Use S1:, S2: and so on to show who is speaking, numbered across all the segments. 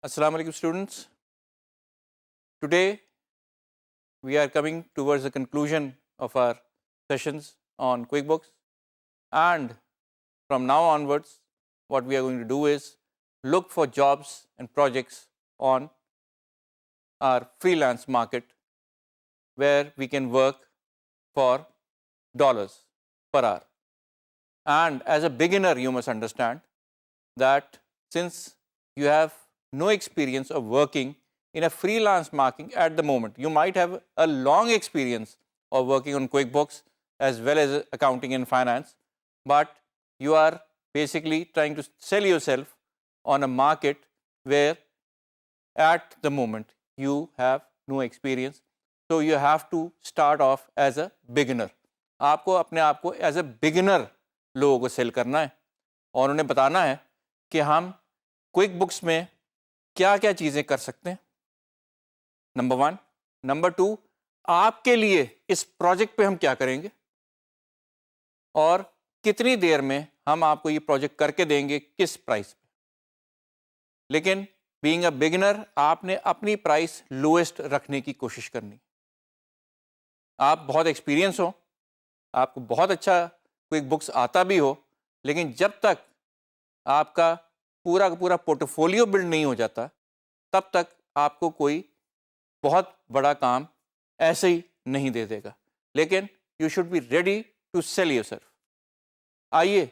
S1: Assalamu alaikum students. Today we are coming towards the conclusion of our sessions on QuickBooks, and from now onwards what we are going to do is look for jobs and projects on our freelance market where we can work for dollars per hour. And as a beginner you must understand that since you have no experience of working in a freelance market at the moment, you might have a long experience of working on QuickBooks as well as accounting and finance, but you are basically trying to sell yourself on a market where at the moment you have no experience, so you have to start off as a beginner. آپ کو اپنے آپ کو as a beginner لوگوں کو cell کرنا ہے اور انہیں بتانا ہے کہ ہم کوئک بکس میں کیا کیا چیزیں کر سکتے ہیں، نمبر 1. نمبر 2، آپ کے لیے اس پروجیکٹ پہ ہم کیا کریں گے اور کتنی دیر میں ہم آپ کو یہ پروجیکٹ کر کے دیں گے، کس پرائس پہ. لیکن بینگ اے بگنر آپ نے اپنی پرائس لوئسٹ رکھنے کی کوشش کرنی. آپ بہت ایکسپیرینس ہو، آپ کو بہت اچھا کوئک بکس آتا بھی ہو، لیکن جب تک آپ کا پورا پورٹفولیو بلڈ نہیں ہو جاتا تب تک آپ کو کوئی بہت بڑا کام ایسے ہی نہیں دے دے گا. لیکن you should be ready to sell yourself. آئیے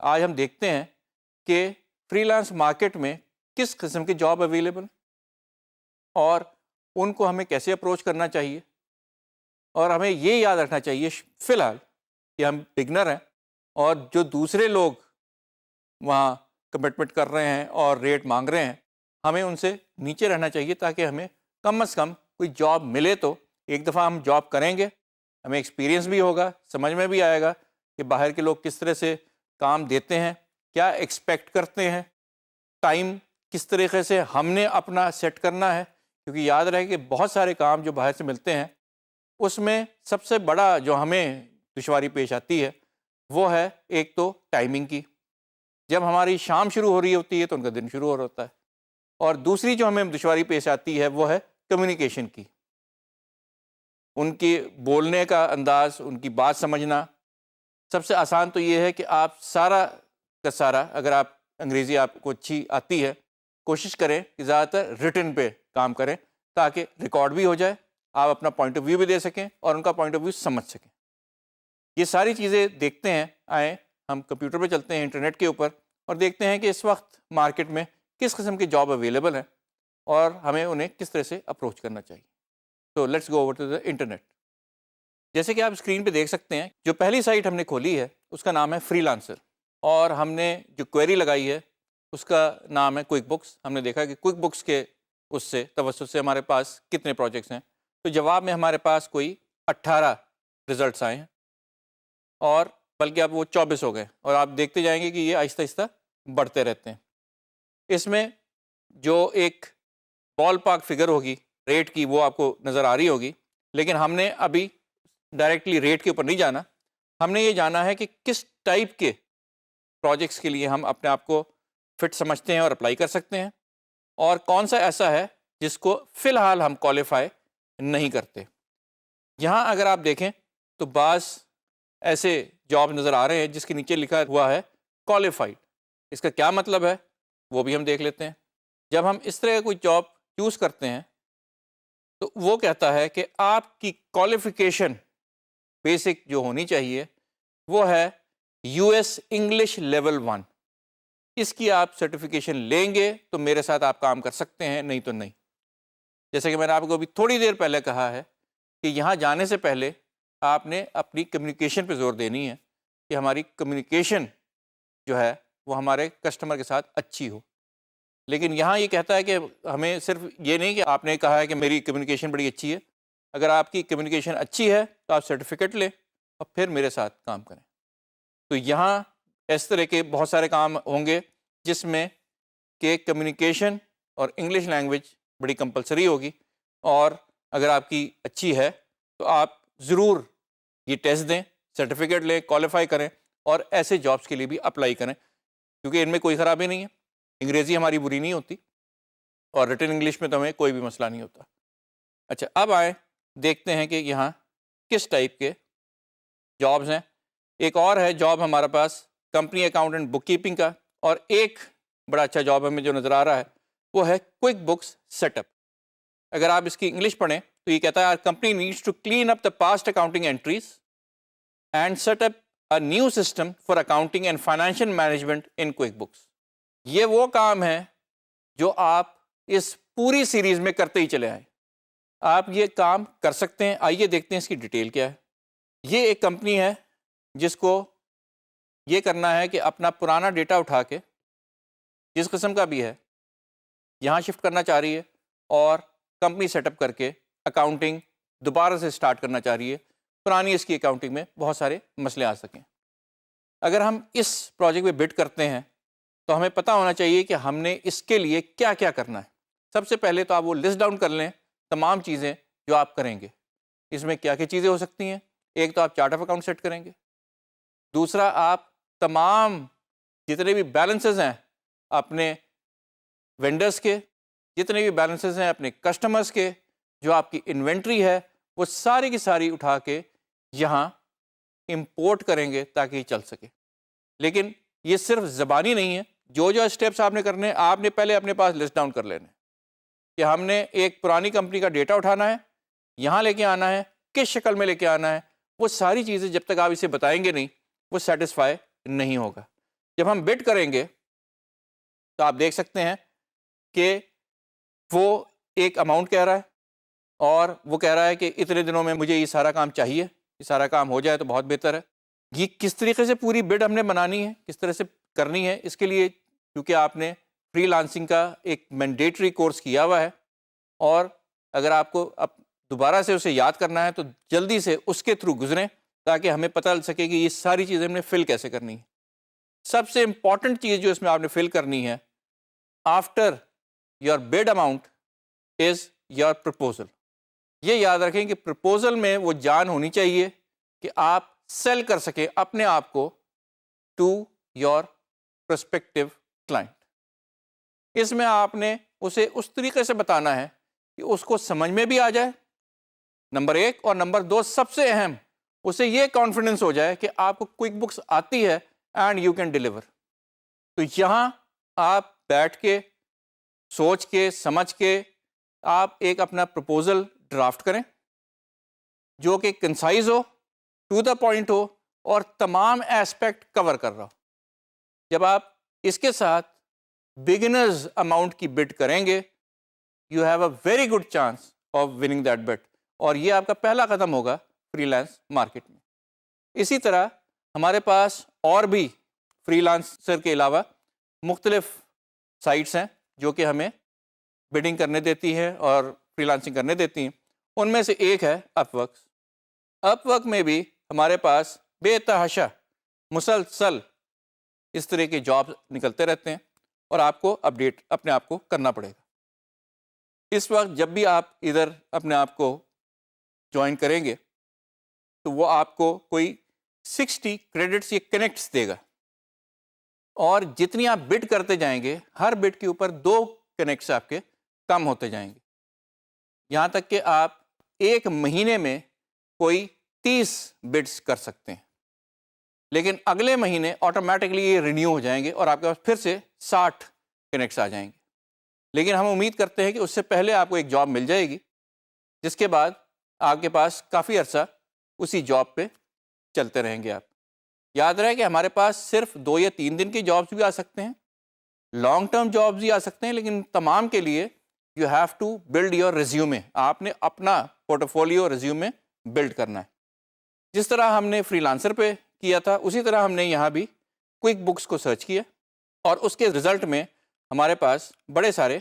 S1: آج ہم دیکھتے ہیں کہ فری لانس مارکیٹ میں کس قسم کے جاب اویلیبل اور ان کو ہمیں کیسے اپروچ کرنا چاہیے. اور ہمیں یہ یاد رکھنا چاہیے فی الحال کہ ہم بگنر ہیں، اور جو دوسرے لوگ وہاں کمٹمنٹ کر رہے ہیں اور ریٹ مانگ رہے ہیں، ہمیں ان سے نیچے رہنا چاہیے تاکہ ہمیں کم از کم کوئی جاب ملے. تو ایک دفعہ ہم جاب کریں گے، ہمیں ایکسپیرینس بھی ہوگا، سمجھ میں بھی آئے گا کہ باہر کے لوگ کس طرح سے کام دیتے ہیں، کیا ایکسپیکٹ کرتے ہیں، ٹائم کس طریقے سے ہم نے اپنا سیٹ کرنا ہے. کیونکہ یاد رہے کہ بہت سارے کام جو باہر سے ملتے ہیں اس میں سب سے بڑا جو ہمیں دشواری پیش آتی ہے وہ ہے ایک تو ٹائمنگ کی. جب ہماری شام شروع ہو رہی ہوتی ہے تو ان کا دن شروع ہو رہا ہوتا ہے. اور دوسری جو ہمیں دشواری پیش آتی ہے وہ ہے کمیونیکیشن کی. ان کی بولنے کا انداز، ان کی بات سمجھنا. سب سے آسان تو یہ ہے کہ آپ سارا کا سارا، اگر آپ انگریزی آپ کو اچھی آتی ہے، کوشش کریں کہ زیادہ تر ریٹن پہ کام کریں تاکہ ریکارڈ بھی ہو جائے، آپ اپنا پوائنٹ آف ویو بھی دے سکیں اور ان کا پوائنٹ آف ویو سمجھ سکیں. یہ ساری چیزیں دیکھتے ہیں. آئیں ہم کمپیوٹر پہ چلتے ہیں، انٹرنیٹ کے اوپر، اور دیکھتے ہیں کہ اس وقت مارکیٹ میں کس قسم کے جاب اویلیبل ہیں اور ہمیں انہیں کس طرح سے اپروچ کرنا چاہیے. تو let's go over to the internet. جیسے کہ آپ اسکرین پہ دیکھ سکتے ہیں، جو پہلی سائٹ ہم نے کھولی ہے اس کا نام ہے فری لانسر، اور ہم نے جو کوئری لگائی ہے اس کا نام ہے کوئک بکس. ہم نے دیکھا کہ کوئک بکس کے اس سے توسط سے ہمارے پاس کتنے پروجیکٹس ہیں. تو جواب میں ہمارے پاس کوئی 18 رزلٹس آئے ہیں، اور بلکہ اب وہ 24 ہو گئے، اور آپ دیکھتے جائیں گے کہ یہ آہستہ آہستہ بڑھتے رہتے ہیں. اس میں جو ایک بال پاک فگر ہوگی ریٹ کی وہ آپ کو نظر آ رہی ہوگی، لیکن ہم نے ابھی ڈائریکٹلی ریٹ کے اوپر نہیں جانا. ہم نے یہ جانا ہے کہ کس ٹائپ کے پروجیکٹس کے لیے ہم اپنے آپ کو فٹ سمجھتے ہیں اور اپلائی کر سکتے ہیں، اور کون سا ایسا ہے جس کو فی الحال ہم کوالیفائی نہیں کرتے. یہاں اگر آپ دیکھیں تو بعض ایسے جاب نظر آ رہے ہیں جس کے نیچے لکھا ہوا ہے کوالیفائڈ. اس کا کیا مطلب ہے وہ بھی ہم دیکھ لیتے ہیں. جب ہم اس طرح کا کوئی جاب چوز کرتے ہیں تو وہ کہتا ہے کہ آپ کی کوالیفیکیشن بیسک جو ہونی چاہیے وہ ہے یو ایس انگلش لیول 1. اس کی آپ سرٹیفکیشن لیں گے تو میرے ساتھ آپ کام کر سکتے ہیں، نہیں تو نہیں. جیسے کہ میں نے آپ کو ابھی تھوڑی دیر پہلے کہا ہے کہ یہاں جانے سے پہلے آپ نے اپنی کمیونیکیشن پہ زور دینی ہے کہ ہماری کمیونیکیشن جو ہے وہ ہمارے کسٹمر کے ساتھ اچھی ہو. لیکن یہاں یہ کہتا ہے کہ ہمیں صرف یہ نہیں کہ آپ نے کہا ہے کہ میری کمیونیکیشن بڑی اچھی ہے، اگر آپ کی کمیونیکیشن اچھی ہے تو آپ سرٹیفکیٹ لیں اور پھر میرے ساتھ کام کریں. تو یہاں اس طرح کے بہت سارے کام ہوں گے جس میں کہ کمیونیکیشن اور انگلش لینگویج بڑی کمپلسری ہوگی، اور اگر آپ کی اچھی ہے تو آپ ضرور یہ ٹیسٹ دیں، سرٹیفکیٹ لیں، کوالیفائی کریں، اور ایسے جابس کے لیے بھی اپلائی کریں، کیونکہ ان میں کوئی خرابی نہیں ہے. انگریزی ہماری بری نہیں ہوتی، اور ریٹن انگلش میں تو ہمیں کوئی بھی مسئلہ نہیں ہوتا. اچھا اب آئیں دیکھتے ہیں کہ یہاں کس ٹائپ کے جابز ہیں. ایک اور ہے جاب ہمارے پاس کمپنی اکاؤنٹنٹ بک کیپنگ کا, اور ایک بڑا اچھا جاب ہمیں جو نظر آ رہا ہے وہ ہے کوئک بکس سیٹ اپ. اگر آپ اس کی انگلش پڑھیں تو یہ کہتا ہے company needs to clean up the past accounting entries and set up a new system for accounting and financial management in QuickBooks. یہ وہ کام ہے جو آپ اس پوری سیریز میں کرتے ہی چلے آئیں. آپ یہ کام کر سکتے ہیں. آئیے دیکھتے ہیں اس کی ڈیٹیل کیا ہے. یہ ایک کمپنی ہے جس کو یہ کرنا ہے کہ اپنا پرانا ڈیٹا اٹھا کے جس قسم کا بھی ہے یہاں شفٹ کرنا چاہ رہی ہے, اور کمپنی سیٹ اپ کر کے اکاؤنٹنگ دوبارہ سے سٹارٹ کرنا چاہ رہی ہے. پرانی اس کی اکاؤنٹنگ میں بہت سارے مسئلے آ سکیں. اگر ہم اس پروجیکٹ میں بڈ کرتے ہیں تو ہمیں پتہ ہونا چاہیے کہ ہم نے اس کے لیے کیا کیا کرنا ہے. سب سے پہلے تو آپ وہ لسٹ ڈاؤن کر لیں تمام چیزیں جو آپ کریں گے. اس میں کیا کیا چیزیں ہو سکتی ہیں. ایک تو آپ چارٹ آف اکاؤنٹ سیٹ کریں گے. دوسرا آپ تمام جتنے بھی بیلنسز ہیں اپنے وینڈرز کے, جتنے بھی بیلنسز ہیں اپنے کسٹمرز کے, جو آپ کی انوینٹری ہے وہ ساری کی ساری اٹھا کے یہاں امپورٹ کریں گے تاکہ یہ چل سکے. لیکن یہ صرف زبانی نہیں ہے. جو اسٹیپس آپ نے کرنے ہیں آپ نے پہلے اپنے پاس لسٹ ڈاؤن کر لینے کہ ہم نے ایک پرانی کمپنی کا ڈیٹا اٹھانا ہے, یہاں لے کے آنا ہے, کس شکل میں لے کے آنا ہے. وہ ساری چیزیں جب تک آپ اسے بتائیں گے نہیں وہ سیٹسفائی نہیں ہوگا. جب ہم بڈ کریں گے تو آپ دیکھ سکتے ہیں کہ وہ ایک اماؤنٹ کہہ رہا ہے, اور وہ کہہ رہا ہے کہ اتنے دنوں میں مجھے یہ سارا کام چاہیے, یہ سارا کام ہو جائے تو بہت بہتر ہے. یہ کس طریقے سے پوری بڈ ہم نے بنانی ہے, کس طرح سے کرنی ہے, اس کے لیے کیونکہ آپ نے فری لانسنگ کا ایک مینڈیٹری کورس کیا ہوا ہے, اور اگر آپ کو اب دوبارہ سے اسے یاد کرنا ہے تو جلدی سے اس کے تھرو گزریں تاکہ ہمیں پتہ چل سکے کہ یہ ساری چیزیں ہم نے فل کیسے کرنی ہے. سب سے امپورٹنٹ چیز جو اس میں آپ نے فل کرنی ہے after your bid amount is your proposal. یہ یاد رکھیں کہ پرپوزل میں وہ جان ہونی چاہیے کہ آپ سیل کر سکیں اپنے آپ کو ٹو یور پرسپیکٹو کلائنٹ. اس میں آپ نے اسے اس طریقے سے بتانا ہے کہ اس کو سمجھ میں بھی آ جائے, نمبر ایک, اور نمبر دو سب سے اہم, اسے یہ کانفیڈنس ہو جائے کہ آپ کو کوئک بکس آتی ہے اینڈ یو کین ڈیلیور. تو یہاں آپ بیٹھ کے سوچ کے سمجھ کے آپ ایک اپنا پرپوزل ڈرافٹ کریں جو کہ کنسائز ہو, ٹو دا پوائنٹ ہو, اور تمام ایسپیکٹ کور کر رہا ہو. جب آپ اس کے ساتھ بگنرز اماؤنٹ کی بڈ کریں گے you have a very good chance of winning that bid, اور یہ آپ کا پہلا قدم ہوگا فری لانس مارکیٹ میں. اسی طرح ہمارے پاس اور بھی فری لانسر کے علاوہ مختلف سائٹس ہیں جو کہ ہمیں بڈنگ کرنے دیتی ہیں اور فری لانسنگ کرنے دیتی ہیں. ان میں سے ایک ہے اپ ورکس. اپ ورک میں بھی ہمارے پاس بے تحاشا مسلسل اس طرح کے جاب نکلتے رہتے ہیں, اور آپ کو اپڈیٹ اپنے آپ کو کرنا پڑے گا. اس وقت جب بھی آپ ادھر اپنے آپ کو جوائن کریں گے تو وہ آپ کو کوئی 60 کریڈٹس یا کنیکٹس دے گا, اور جتنی آپ بڈ کرتے جائیں گے ہر بڈ کے اوپر 2 کنیکٹس آپ کے کم ہوتے جائیں گے, یہاں تک کہ آپ ایک مہینے میں کوئی 30 بڈس کر سکتے ہیں. لیکن اگلے مہینے آٹومیٹکلی یہ رینیو ہو جائیں گے اور آپ کے پاس پھر سے 60 کنیکٹس آ جائیں گے. لیکن ہم امید کرتے ہیں کہ اس سے پہلے آپ کو ایک جاب مل جائے گی, جس کے بعد آپ کے پاس کافی عرصہ اسی جاب پہ چلتے رہیں گے. آپ یاد رہے کہ ہمارے پاس صرف 2 یا 3 دن کی جابس بھی آ سکتے ہیں, لانگ ٹرم جابس بھی آ سکتے ہیں, لیکن تمام کے لیے you have to build your resume. آپ نے اپنا پورٹ فولیو ریزیومے بلڈ کرنا ہے. جس طرح ہم نے فری لانسر پہ کیا تھا اسی طرح ہم نے یہاں بھی کوئک بکس کو سرچ کیا, اور اس کے رزلٹ میں ہمارے پاس بڑے سارے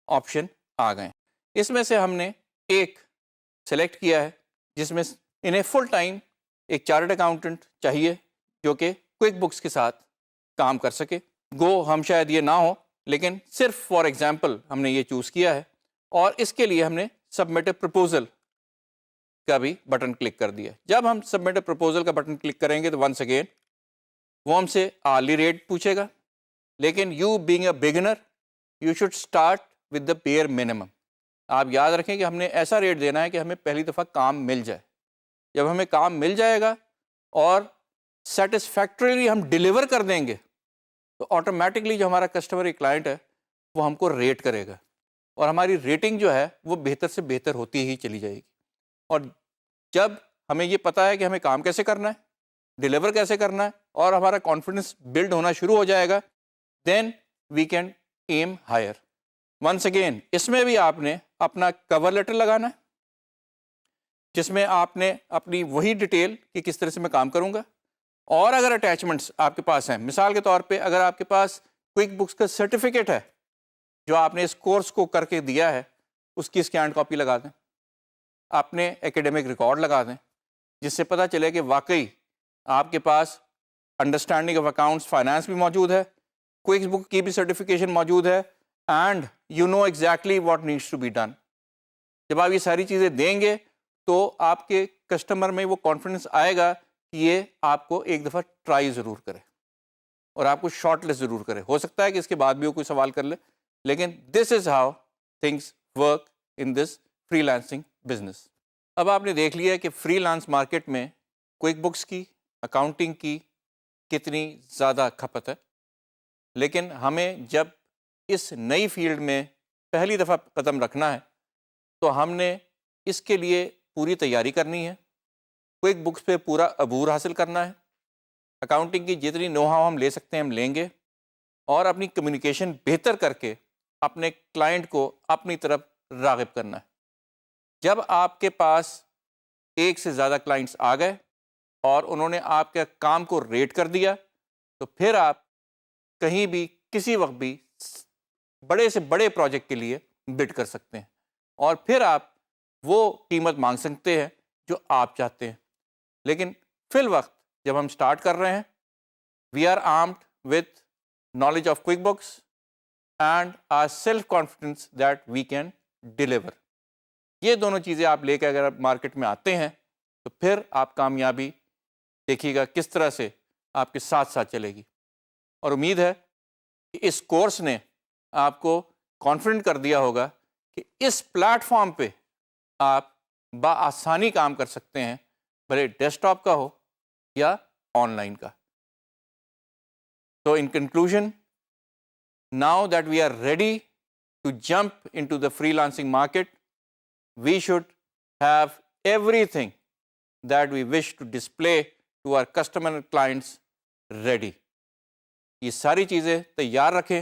S1: آپشن آ گئے. اس میں سے ہم نے ایک سلیکٹ کیا ہے جس میں انہیں فل ٹائم ایک چارٹرڈ اکاؤنٹنٹ چاہیے جو کہ کوئک بکس کے ساتھ کام کر سکے. گو ہم شاید یہ نہ ہو, لیکن صرف فار ایگزامپل ہم نے یہ چوز کیا ہے, اور اس کے لیے ہم نے سبمٹ اے پرپوزل کا بھی بٹن کلک کر دیا. جب ہم سبمٹ اے پرپوزل کا بٹن کلک کریں گے تو ونس اگین وہ ہم سے آرلی ریٹ پوچھے گا, لیکن you being a beginner you should start with the bare minimum. آپ یاد رکھیں کہ ہم نے ایسا ریٹ دینا ہے کہ ہمیں پہلی دفعہ کام مل جائے. جب ہمیں کام مل جائے گا اور سیٹسفیکٹریلی ہم ڈیلیور کر دیں گے تو آٹومیٹکلی جو ہمارا کسٹمر کلائنٹ ہے وہ ہم کو ریٹ کرے گا, اور ہماری ریٹنگ جو ہے وہ بہتر سے بہتر ہوتی ہی چلی جائے گی. اور جب ہمیں یہ پتہ ہے کہ ہمیں کام کیسے کرنا ہے, ڈیلیور کیسے کرنا ہے, اور ہمارا کانفیڈنس بلڈ ہونا شروع ہو جائے گا, then we can aim higher. Once again اس میں بھی آپ نے اپنا کور لیٹر لگانا ہے جس میں آپ نے اپنی وہی ڈیٹیل کہ کس طرح سے میں کام کروں گا, اور اگر اٹیچمنٹس آپ کے پاس ہیں, مثال کے طور پہ اگر آپ کے پاس کوئک بکس کا سرٹیفکیٹ ہے جو آپ نے اس کورس کو کر کے دیا ہے, اس کی اسکینڈ کاپی لگا دیں, اپنے ایکیڈیمک ریکارڈ لگا دیں, جس سے پتہ چلے کہ واقعی آپ کے پاس انڈرسٹینڈنگ آف اکاؤنٹس فائنانس بھی موجود ہے, کوئک بک کی بھی سرٹیفکیشن موجود ہے, and you know exactly what needs to be done. جب آپ یہ ساری چیزیں دیں گے تو آپ کے کسٹمر میں وہ کانفیڈنس آئے گا کہ یہ آپ کو ایک دفعہ ٹرائی ضرور کرے اور آپ کو شارٹ لسٹ ضرور کرے. ہو سکتا ہے کہ اس کے بعد بھی وہ کوئی سوال کر لے, لیکن this is how things work in this freelancing business. اب آپ نے دیکھ لیا کہ فری لانس مارکیٹ میں کوئک بکس کی, اکاؤنٹنگ کی کتنی زیادہ کھپت ہے, لیکن ہمیں جب اس نئی فیلڈ میں پہلی دفعہ قدم رکھنا ہے تو ہم نے اس کے لیے پوری تیاری کرنی ہے, کوئک بکس پہ پورا عبور حاصل کرنا ہے, اکاؤنٹنگ کی جتنی نو ہاؤ ہم لے سکتے ہیں ہم لیں گے, اور اپنی کمیونیکیشن بہتر کر کے اپنے کلائنٹ کو اپنی طرف راغب کرنا ہے. جب آپ کے پاس ایک سے زیادہ کلائنٹس آ گئے اور انہوں نے آپ کے کام کو ریٹ کر دیا تو پھر آپ کہیں بھی کسی وقت بھی بڑے سے بڑے پروجیکٹ کے لیے بڈ کر سکتے ہیں, اور پھر آپ وہ قیمت مانگ سکتے ہیں جو آپ چاہتے ہیں. لیکن فی الوقت جب ہم سٹارٹ کر رہے ہیں, we are armed with knowledge of QuickBooks and our self-confidence that we can deliver. یہ دونوں چیزیں آپ لے کے اگر آپ مارکیٹ میں آتے ہیں تو پھر آپ کامیابی دیکھیے گا کس طرح سے آپ کے ساتھ ساتھ چلے گی. اور امید ہے کہ اس کورس نے آپ کو کانفیڈنٹ کر دیا ہوگا کہ اس پلیٹ فارم پہ آپ بآسانی کام کر سکتے ہیں, بھلے ڈیسک ٹاپ کا ہو یا آن لائن کا. So in conclusion, now that we are ready to jump into the freelancing market, we should have everything that we wish to display to our customer and clients ready. یہ ساری چیزیں تیار رکھیں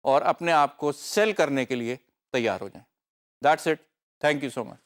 S1: اور اپنے آپ کو سیل کرنے کے لیے تیار ہو جائیں. That's it. Thank you so much.